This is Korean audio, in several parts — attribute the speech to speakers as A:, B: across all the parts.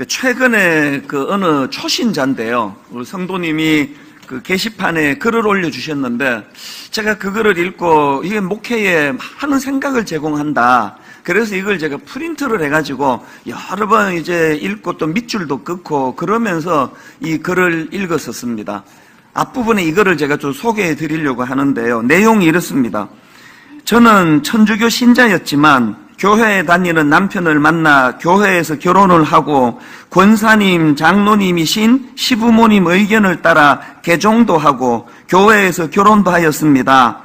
A: 최근에 어느 초신자인데요. 우리 성도님이 게시판에 글을 올려주셨는데, 제가 그 글을 읽고 이게 목회에 하는 생각을 제공한다. 그래서 이걸 제가 프린트를 해가지고 여러 번 이제 읽고 또 밑줄도 긋고 그러면서 이 글을 읽었었습니다. 앞부분에 이거를 제가 좀 소개해 드리려고 하는데요. 내용이 이렇습니다. 저는 천주교 신자였지만 교회에 다니는 남편을 만나 교회에서 결혼을 하고 권사님, 장로님이신 시부모님 의견을 따라 개종도 하고 교회에서 결혼도 하였습니다.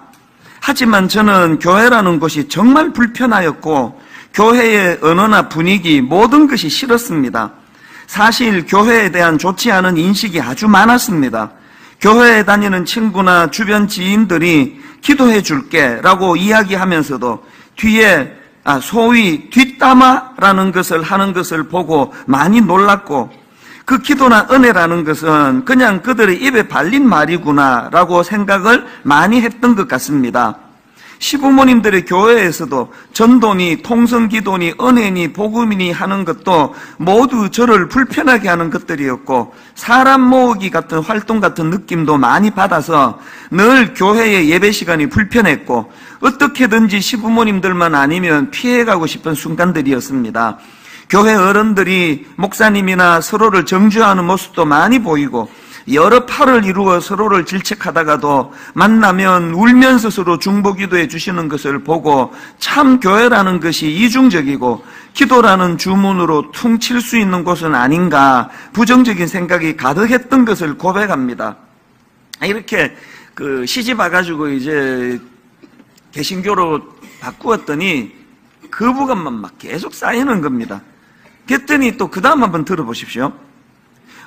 A: 하지만 저는 교회라는 곳이 정말 불편하였고 교회의 언어나 분위기 모든 것이 싫었습니다. 사실 교회에 대한 좋지 않은 인식이 아주 많았습니다. 교회에 다니는 친구나 주변 지인들이 기도해 줄게 라고 이야기하면서도 뒤에 소위 뒷담화라는 것을 하는 것을 보고 많이 놀랐고, 그 기도나 은혜라는 것은 그냥 그들의 입에 발린 말이구나 라고 생각을 많이 했던 것 같습니다. 시부모님들의 교회에서도 전도니 통성기도니 은혜니 복음이니 하는 것도 모두 저를 불편하게 하는 것들이었고, 사람 모으기 같은 활동 같은 느낌도 많이 받아서 늘 교회의 예배 시간이 불편했고, 어떻게든지 시부모님들만 아니면 피해가고 싶은 순간들이었습니다. 교회 어른들이 목사님이나 서로를 정죄하는 모습도 많이 보이고, 여러 팔을 이루어 서로를 질책하다가도 만나면 울면서 서로 중보기도해 주시는 것을 보고 참 교회라는 것이 이중적이고 기도라는 주문으로 퉁칠 수 있는 곳은 아닌가 부정적인 생각이 가득했던 것을 고백합니다. 이렇게 시집 와가지고 이제 개신교로 바꾸었더니 거부감만 막 계속 쌓이는 겁니다. 그랬더니 또 그 다음 한번 들어보십시오.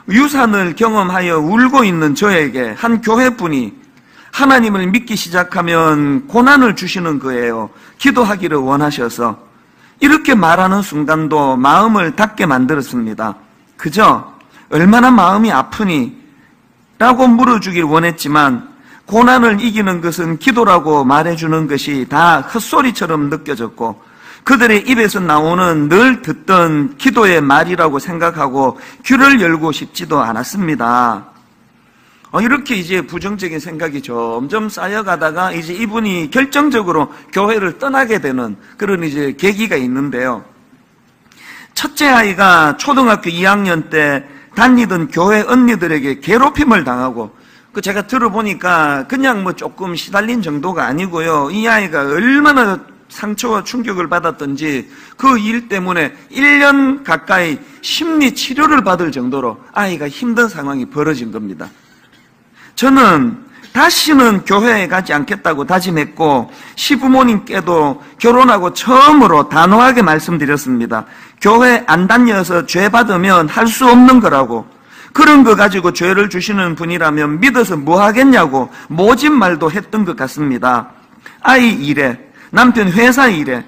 A: 유산을 경험하여 울고 있는 저에게 한 교회분이 하나님을 믿기 시작하면 고난을 주시는 거예요. 기도하기를 원하셔서. 이렇게 말하는 순간도 마음을 닫게 만들었습니다. 그저 얼마나 마음이 아프니? 라고 물어주길 원했지만 고난을 이기는 것은 기도라고 말해주는 것이 다 헛소리처럼 느껴졌고, 그들의 입에서 나오는 늘 듣던 기도의 말이라고 생각하고 귀를 열고 싶지도 않았습니다. 이렇게 이제 부정적인 생각이 점점 쌓여가다가 이제 이분이 결정적으로 교회를 떠나게 되는 그런 이제 계기가 있는데요. 첫째 아이가 초등학교 2학년 때 다니던 교회 언니들에게 괴롭힘을 당하고, 제가 들어보니까 그냥 조금 시달린 정도가 아니고요. 이 아이가 얼마나 상처와 충격을 받았던지 그 일 때문에 1년 가까이 심리 치료를 받을 정도로 아이가 힘든 상황이 벌어진 겁니다. 저는 다시는 교회에 가지 않겠다고 다짐했고, 시부모님께도 결혼하고 처음으로 단호하게 말씀드렸습니다. 교회 안 다녀서 죄 받으면 할 수 없는 거라고, 그런 거 가지고 죄를 주시는 분이라면 믿어서 뭐 하겠냐고 모진 말도 했던 것 같습니다. 아이 일에, 남편 회사 일에,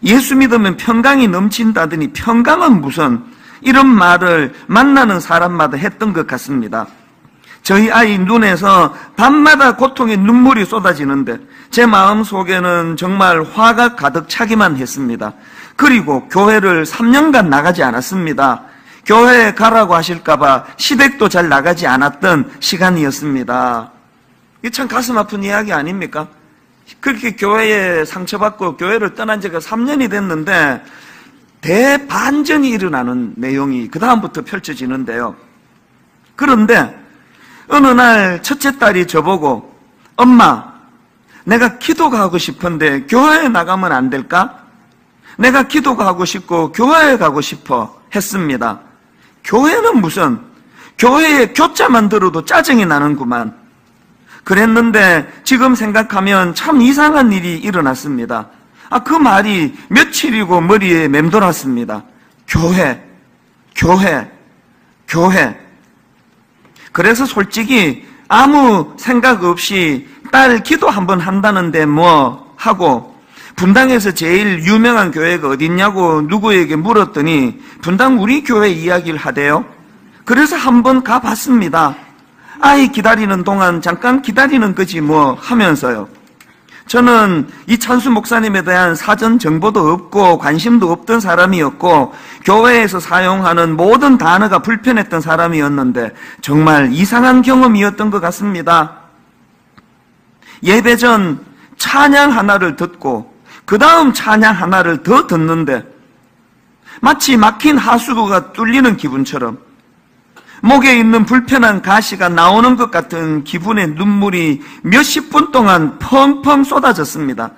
A: 예수 믿으면 평강이 넘친다더니 평강은 무슨, 이런 말을 만나는 사람마다 했던 것 같습니다. 저희 아이 눈에서 밤마다 고통의 눈물이 쏟아지는데 제 마음 속에는 정말 화가 가득 차기만 했습니다. 그리고 교회를 3년간 나가지 않았습니다. 교회에 가라고 하실까봐 시댁도 잘 나가지 않았던 시간이었습니다. 이게 참 가슴 아픈 이야기 아닙니까? 그렇게 교회에 상처받고 교회를 떠난 지가 3년이 됐는데 대반전이 일어나는 내용이 그 다음부터 펼쳐지는데요. 그런데 어느 날 첫째 딸이 저보고, 엄마, 내가 기도가 하고 싶은데 교회에 나가면 안 될까? 내가 기도가 하고 싶고 교회에 가고 싶어 했습니다. 교회는 무슨, 교회에 교자만 들어도 짜증이 나는구만. 그랬는데 지금 생각하면 참 이상한 일이 일어났습니다. 그 말이 며칠이고 머리에 맴돌았습니다. 교회. 그래서 솔직히 아무 생각 없이 딸 기도 한번 한다는데 뭐 하고, 분당에서 제일 유명한 교회가 어딨냐고 누구에게 물었더니 분당 우리 교회 이야기를 하대요. 그래서 한번 가봤습니다. 아이 기다리는 동안 잠깐 기다리는 거지 뭐 하면서요. 저는 이찬수 목사님에 대한 사전 정보도 없고 관심도 없던 사람이었고 교회에서 사용하는 모든 단어가 불편했던 사람이었는데 정말 이상한 경험이었던 것 같습니다. 예배 전 찬양 하나를 듣고 그 다음 찬양 하나를 더 듣는데 마치 막힌 하수구가 뚫리는 기분처럼 목에 있는 불편한 가시가 나오는 것 같은 기분의 눈물이 몇십 분 동안 펑펑 쏟아졌습니다.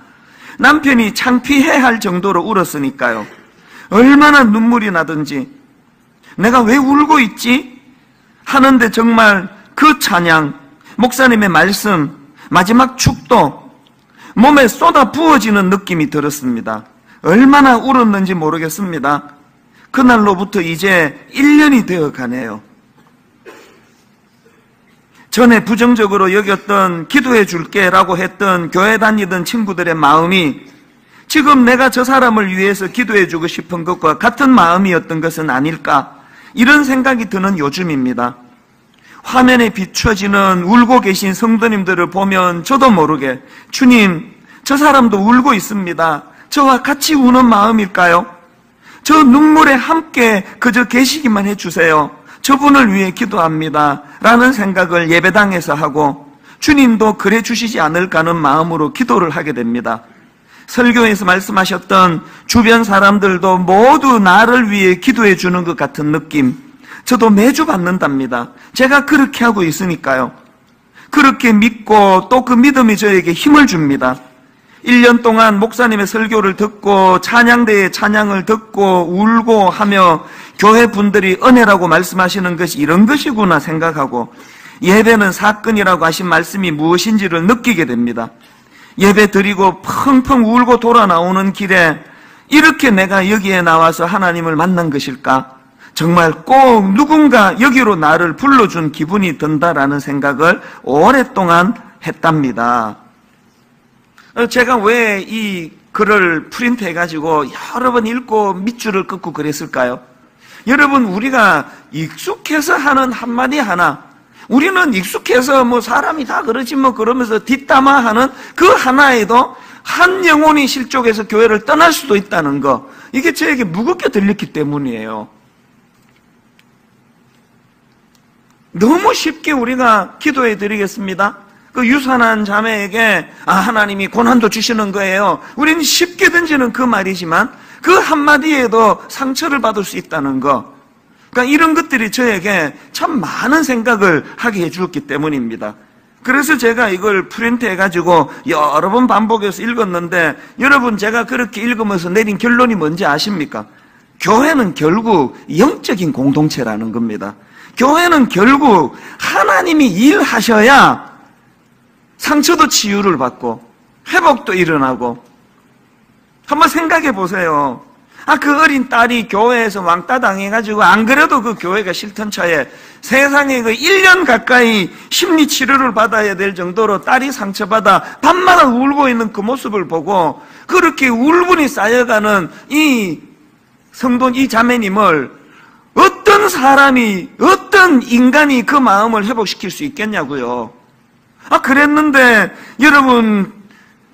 A: 남편이 창피해할 정도로 울었으니까요. 얼마나 눈물이 나든지 내가 왜 울고 있지? 하는데 정말 그 찬양, 목사님의 말씀, 마지막 축도 몸에 쏟아 부어지는 느낌이 들었습니다. 얼마나 울었는지 모르겠습니다. 그날로부터 이제 1년이 되어 가네요. 전에 부정적으로 여겼던 기도해 줄게 라고 했던 교회 다니던 친구들의 마음이 지금 내가 저 사람을 위해서 기도해 주고 싶은 것과 같은 마음이었던 것은 아닐까, 이런 생각이 드는 요즘입니다. 화면에 비춰지는 울고 계신 성도님들을 보면 저도 모르게 주님, 저 사람도 울고 있습니다. 저와 같이 우는 마음일까요? 저 눈물에 함께 그저 계시기만 해주세요. 저분을 위해 기도합니다 라는 생각을 예배당에서 하고 주님도 그래 주시지 않을까 하는 마음으로 기도를 하게 됩니다. 설교에서 말씀하셨던 주변 사람들도 모두 나를 위해 기도해 주는 것 같은 느낌, 저도 매주 받는답니다. 제가 그렇게 하고 있으니까요. 그렇게 믿고 또 그 믿음이 저에게 힘을 줍니다. 1년 동안 목사님의 설교를 듣고 찬양대의 찬양을 듣고 울고 하며 교회 분들이 은혜라고 말씀하시는 것이 이런 것이구나 생각하고 예배는 사건이라고 하신 말씀이 무엇인지를 느끼게 됩니다. 예배 드리고 펑펑 울고 돌아 나오는 길에 이렇게 내가 여기에 나와서 하나님을 만난 것일까? 정말 꼭 누군가 여기로 나를 불러준 기분이 든다라는 생각을 오랫동안 했답니다. 제가 왜 이 글을 프린트해가지고 여러 번 읽고 밑줄을 긋고 그랬을까요? 여러분, 우리가 익숙해서 하는 한마디 하나, 우리는 익숙해서 뭐 사람이 다 그러지 뭐 그러면서 뒷담화하는 그 하나에도 한 영혼이 실족해서 교회를 떠날 수도 있다는 거, 이게 저에게 무겁게 들렸기 때문이에요. 너무 쉽게 우리가 기도해 드리겠습니다. 그 유산한 자매에게 하나님이 고난도 주시는 거예요. 우리는 쉽게 던지는 그 말이지만 그 한마디에도 상처를 받을 수 있다는 거, 그러니까 이런 것들이 저에게 참 많은 생각을 하게 해주었기 때문입니다. 그래서 제가 이걸 프린트해가지고 여러 번 반복해서 읽었는데, 여러분, 제가 그렇게 읽으면서 내린 결론이 뭔지 아십니까? 교회는 결국 영적인 공동체라는 겁니다. 교회는 결국 하나님이 일하셔야 상처도 치유를 받고 회복도 일어나고. 한번 생각해 보세요. 그 어린 딸이 교회에서 왕따 당해가지고 안 그래도 그 교회가 싫던 차에 세상에 그 1년 가까이 심리 치료를 받아야 될 정도로 딸이 상처받아 밤마다 울고 있는 그 모습을 보고 그렇게 울분이 쌓여가는 이 성도, 이 자매님을 어떤 사람이, 어떤 인간이 그 마음을 회복시킬 수 있겠냐고요. 그랬는데 여러분,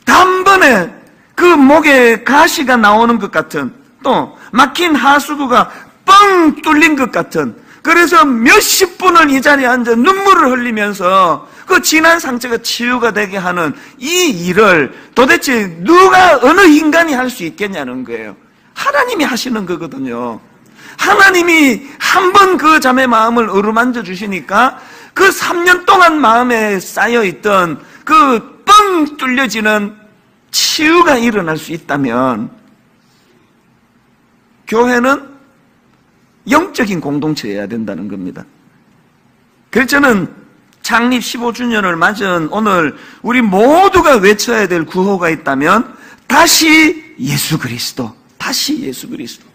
A: 단번에 그 목에 가시가 나오는 것 같은, 또 막힌 하수구가 뻥 뚫린 것 같은, 그래서 몇십 분을 이 자리에 앉아 눈물을 흘리면서 그 지난 상처가 치유가 되게 하는 이 일을 도대체 누가, 어느 인간이 할 수 있겠냐는 거예요. 하나님이 하시는 거거든요. 하나님이 한 번 그 자매 마음을 어루만져 주시니까 그 3년 동안 마음에 쌓여있던 그 뻥 뚫려지는 치유가 일어날 수 있다면 교회는 영적인 공동체여야 된다는 겁니다. 그래서 저는 창립 15주년을 맞은 오늘 우리 모두가 외쳐야 될 구호가 있다면 다시 예수 그리스도, 다시 예수 그리스도.